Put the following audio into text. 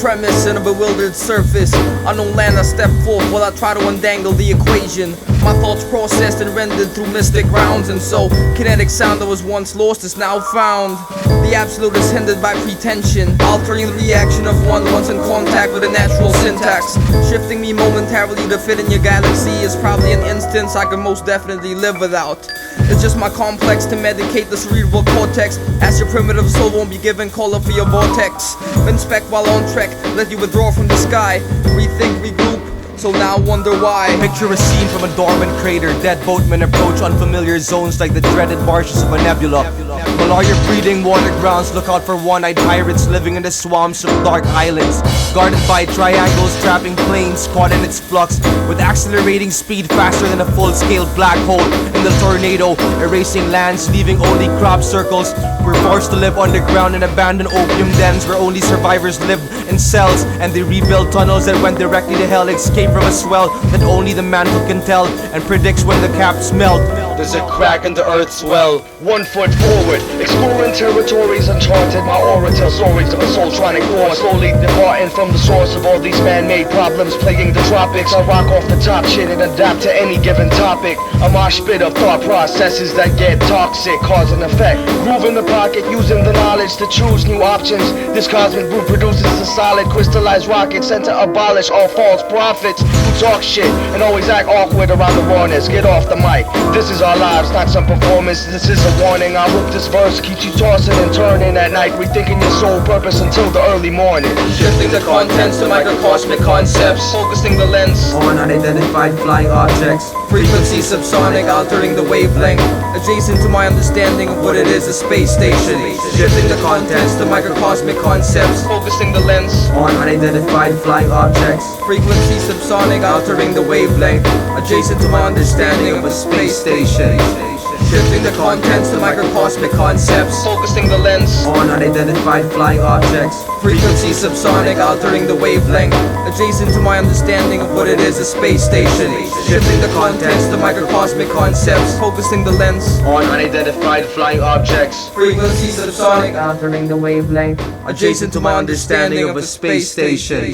premise in a bewildered surface. Unknown land I step forth while I try to undangle the equation. My thoughts processed and rendered through mystic rounds, and so kinetic sound that was once lost is now found. The absolute is hindered by pretension, altering the reaction of one once in contact with a natural syntax. Shifting me momentarily to fit in your galaxy is probably an instance I can most definitely live without. It's just my complex to medicate the cerebral cortex, as your primitive soul won't be given color for your vortex. Inspect while on trek, let you withdraw from the sky. Rethink, regroup, so now wonder why. Picture a scene from a dormant crater. Dead boatmen approach unfamiliar zones like the dreaded marshes of a nebula. Malaria breeding water grounds, look out for one-eyed pirates living in the swamps of dark islands. Guarded by triangles trapping planes caught in its flux, with accelerating speed faster than a full-scale black hole in the tornado, erasing lands, leaving only crop circles. We're forced to live underground in abandoned opium dens where only survivors lived in cells, and they rebuilt tunnels that went directly to hell, escape from a swell that only the mantle can tell, and predicts when the caps melt. There's a crack in the earth's well. 1 foot forward, exploring territories uncharted. My aura tells stories of a soul trying to grow, slowly departing from the source of all these man-made problems plaguing the tropics. I rock off the top shit and adapt to any given topic. A mosh pit of thought processes that get toxic, cause and effect. Groove in the pocket, using the knowledge to choose new options. This cosmic brew produces a solid crystallized rocket sent to abolish all false prophets who talk shit and always act awkward around the rawness. Get off the mic. This is our lives, not some performance. This is a warning. I hope this verse keeps you tossing and turning at night, rethinking your soul purpose until the early morning. Shifting the contents to microcosmic concepts, focusing the lens On unidentified flying objects. frequency subsonic, altering the wavelength, adjacent to my understanding of what it is, a space station. Shifting the contents to microcosmic concepts, focusing the lens On unidentified flying objects. frequency subsonic, altering the wavelength, adjacent to my understanding of a space station. Shifting the contents to microcosmic concepts, focusing the lens On unidentified flying objects. frequency subsonic, altering the wavelength, adjacent to my understanding of what it is, a space station. Shifting the contents to microcosmic concepts, focusing the lens On unidentified flying objects. frequency subsonic, Altering the wavelength. adjacent to my understanding of a space station.